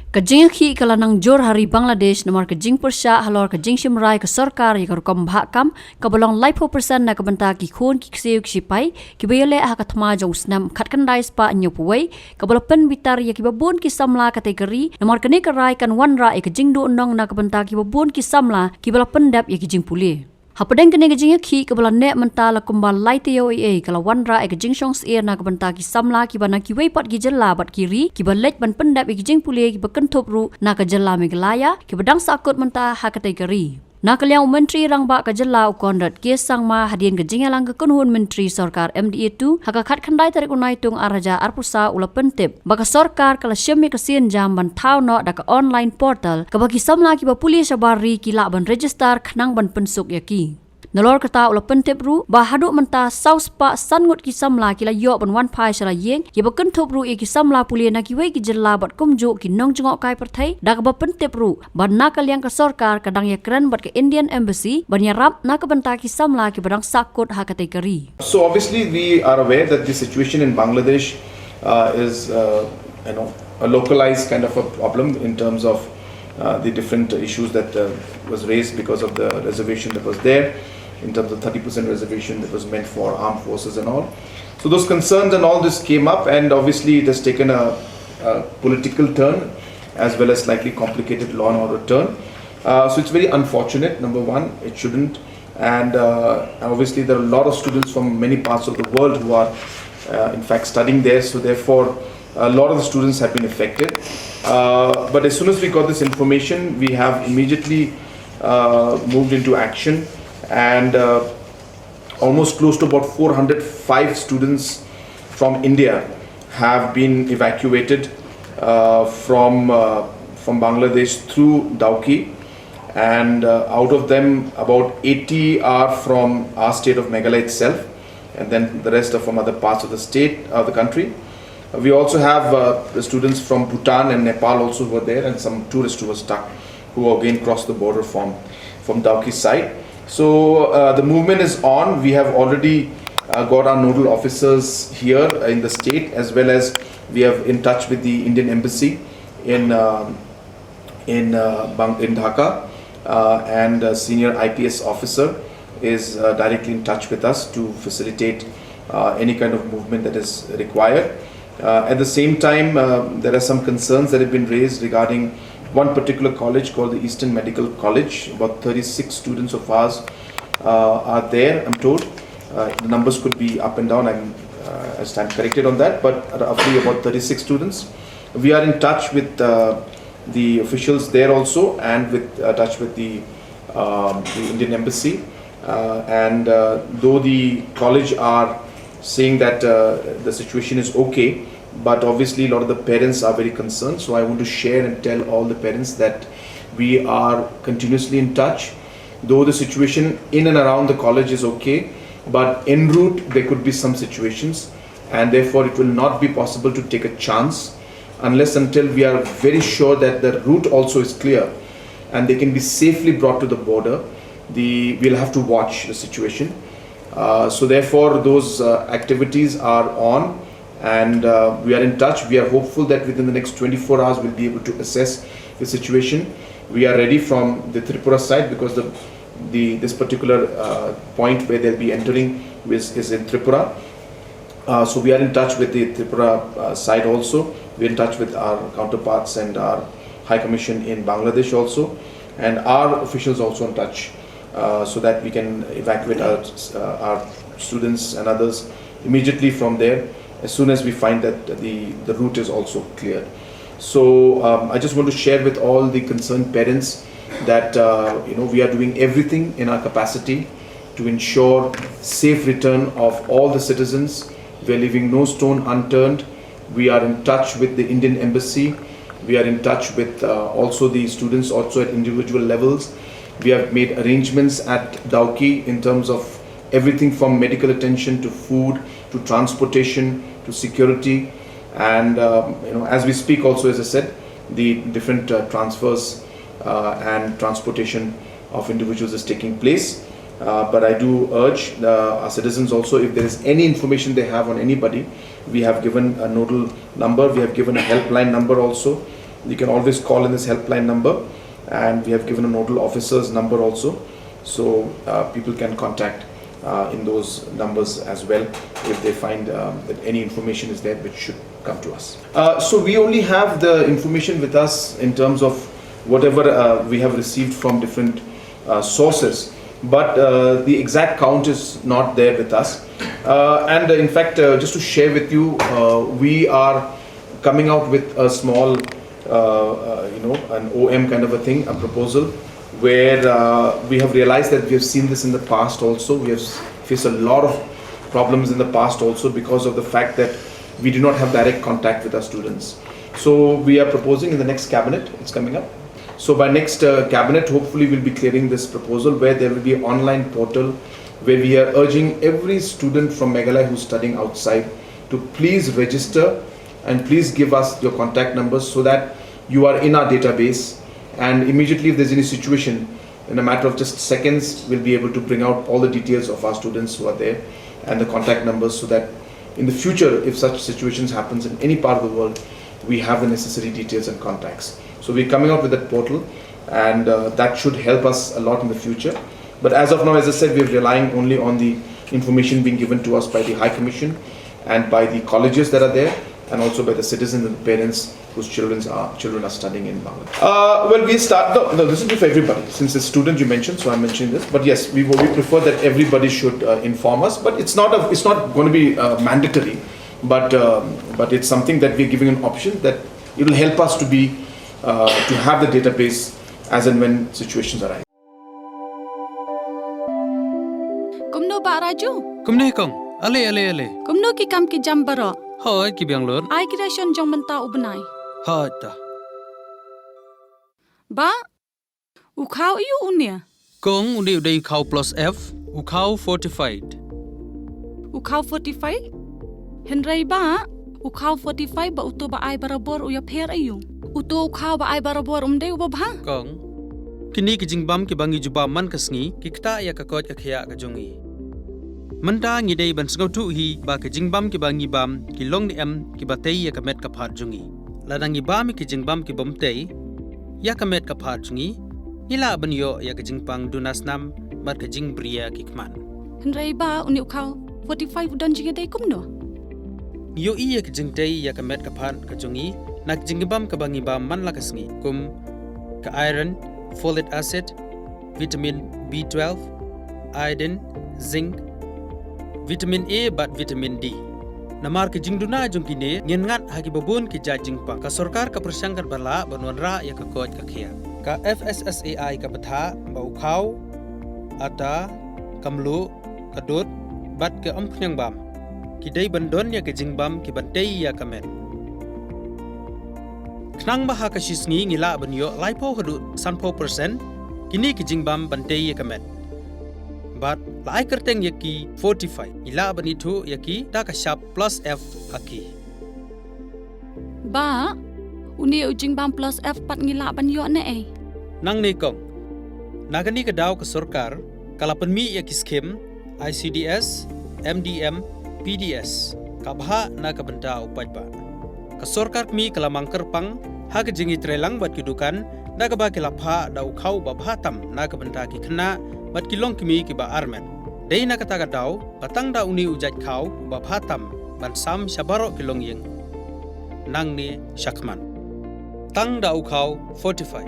Kajingaki kalanang jor hari Bangladesh nomor kajing persya halor kajing simrai ke Sorkar yang kam kabalong laipo persen na kabanta ki khun ki kseu ki sipai ki bayale ha kathma jong snam khatkan dai spa nyopuwei kabalopen bitar ya ki babun ki samla kategori nomor kene karai kan wanra e kajing do nong na kabanta ki babun ki samla ki balopen dap ya ki jing Pule. Hapadeng kene kajing ki kabalan ne mentala kumbal laite yo kala wanra e kajing songs na kabanta ki samla ki bana ki wei pat ki jella bat kiri ki balej ban pendap e kajing Pule ki bakentop ru na ka jella Meghalaya ki badang sakut menta ha kategori. Na kaliang menteri rangba ka jella ukondat ke sangma hadien kajing alang ke kunhun menteri Sorkar MDA2 haka khat khandai tarik unai tung araja arpusa ula pentip baka Sorkar kala syemi kasien jam ban thau no da ka online portal ka baki samla ki ba Pule Shabar ri ki la ban Rejistar khnang ban pensuk yaki. Nalor kata ula pentip ru ba haduk menta saus pa sangut ki samla ki la yo ban wan pai sala yeng ye ba kentop ru e ki samla Pule na ki wei ki jella bat kumju ki nong jengok kai perthai da ka ba pentip ru ban na kaliang ka Sorkar kadang ya keren bat ke Indian Embassy ban ya rap na ka benta ki samla ki badang sakut ha kategori. So obviously we are aware that the situation in Bangladesh is a localized kind of a problem in terms of the different issues that was raised because of the reservation that was there, in terms of 30% reservation that was meant for armed forces and all. So those concerns and all this came up, and obviously it has taken a political turn as well as slightly complicated law and order turn. So it's very unfortunate, number one, it shouldn't. And obviously there are a lot of students from many parts of the world who are in fact studying there, so therefore a lot of the students have been affected. But as soon as we got this information, we have immediately moved into action, and almost close to about 405 students from India have been evacuated from Bangladesh through Dauki, and out of them about 80 are from our state of Meghalaya itself, and then the rest are from other parts of the state of the country. We also have the students from Bhutan and Nepal also who were there, and some tourists who were stuck, who again crossed the border from Dauki's side. So the movement is on. We have already got our nodal officers here in the state, as well as we have in touch with the Indian Embassy in Dhaka, and a senior IPS officer is directly in touch with us to facilitate any kind of movement that is required. At the same time, there are some concerns that have been raised regarding one particular college called the Eastern Medical College. About 36 students of ours are there, I'm told. The numbers could be up and down, I stand corrected on that, but roughly about 36 students. We are in touch with the officials there also, and with touch with the Indian Embassy. And though the college are saying that the situation is okay, but obviously a lot of the parents are very concerned. So I want to share and tell all the parents that we are continuously in touch. Though the situation in and around the college is okay, but en route there could be some situations, and therefore it will not be possible to take a chance unless until we are very sure that the route also is clear and they can be safely brought to the border. We'll have to watch the situation. So therefore those activities are on, and we are in touch. We are hopeful that within the next 24 hours we'll be able to assess the situation. We are ready from the Tripura side, because this particular point where they'll be entering is in Tripura. So we are in touch with the Tripura side also. We're in touch with our counterparts and our High Commission in Bangladesh also, and our officials also in touch, so that we can evacuate our students and others immediately from there as soon as we find that the route is also cleared. So I just want to share with all the concerned parents that we are doing everything in our capacity to ensure safe return of all the citizens. We are leaving no stone unturned. We are in touch with the Indian Embassy. We are in touch with also the students also at individual levels. We have made arrangements at Dauki in terms of everything from medical attention to food to transportation to security, and as we speak also, as I said, the different transfers and transportation of individuals is taking place. But I do urge our citizens also, if there is any information they have on anybody, we have given a nodal number, we have given a helpline number also, you can always call in this helpline number, and we have given a nodal officer's number also, so people can contact in those numbers as well if they find that any information is there which should come to us. So we only have the information with us in terms of whatever we have received from different sources, but the exact count is not there with us. And in fact, just to share with you, we are coming out with a small, an OM kind of a thing, a proposal, where we have realized that we have seen this in the past also. We have faced a lot of problems in the past also because of the fact that we do not have direct contact with our students. So we are proposing in the next cabinet, it's coming up. So by next cabinet, hopefully we'll be clearing this proposal where there will be an online portal where we are urging every student from Meghalaya who's studying outside to please register and please give us your contact numbers so that you are in our database, and immediately if there's any situation, in a matter of just seconds, we'll be able to bring out all the details of our students who are there and the contact numbers, so that in the future, if such situations happens in any part of the world, we have the necessary details and contacts. So we're coming out with that portal, and that should help us a lot in the future. But as of now, as I said, we're relying only on the information being given to us by the High Commission and by the colleges that are there, and also by the citizens and the parents whose children are studying in Bangladesh. Well, we start. No, this will be for everybody. Since it's student you mentioned, so I'm mentioning this. But yes, we prefer that everybody should inform us. But it's not going to be mandatory. But it's something that we're giving an option that it will help us to have the database as and when situations arise. Kumno ba raju? Kumne kong, ale. Kumno ki kam ki jam baro? Hoi ki biang lor. Ai creation jong menta ubnai. Hoi ta. Ba? Ukau iu unia. Kong undi udai ukau plus F, ukau fortified. Ukau 45? Henry ba? Ukau 45 ba uto ba ai barabor uya pher ayu. Uto ukau ba ai barabor umde ubabha. Kong. Kini ki jingbam ki bangi juba man kasngi ki kta ya ka kot ka khia ka jongi. Manta ngi dei ban sngau tu hi ba ki jingbam ki bangi bam ki long ni em ki batei ya ka met ka phat jongi. Ladangi bam ki jingbam ki bom tei ya ka met ka phat jongi. Ila ban yo ya ka jingpang dunas nam mat ka jing bria ki kman. Henry ba uni ukau 45 udan jinga dei kumno. Yo iya ka jing tei ya ka met ka phat ka jongi nak jingbam ka bangi bam man la kasngi kum ka iron, folic acid, vitamin B12, iodine, zinc, vitamin A bat vitamin D. Namar ke jingduna jungkine ngen ngat hagi babun ki jajingpa ka sorkar ka persangkar bala banwanra ya ka kot ka khia. Ka FSSAI ka batha ba ukhau ata kamlu kadut bat ke amkhnyang bam. Ki dei bandon ya ke jingbam ki bantei ya kamet. Knang baha ka shisngi ngila banyo laipo hadu 100% kini ki jingbam bantei ya kamet. But lai kerteng yaki 45 ila banitu yaki ta ka sharp plus F aki. Ba? Uni ujing bam plus F pat ngila banyo na eh. Nang ni kong. Nagani ka daw ka sorkar kalapan mi yaki skim ICDS, MDM, PDS. Kabha na ka banta upajba. Ka sorkar mi kalamang kerpang ha ka jingi trelang bat kidukan na ka ba kilapha daw khau ba bhatam na ka banta ki khna bat kilong kimi ki ba armen. Dei na kata daw batang da uni ujat khau ba bhatam ban sam shabaro kilong yeng. Nang ni shakman. Tang da ukhau 45.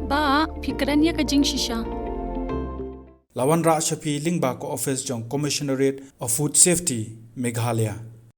Ba, fikran ya ka jing shisha. Lawan Ra Shafi Lingba ko Office Jong Commissionerate of Food Safety, Meghalaya.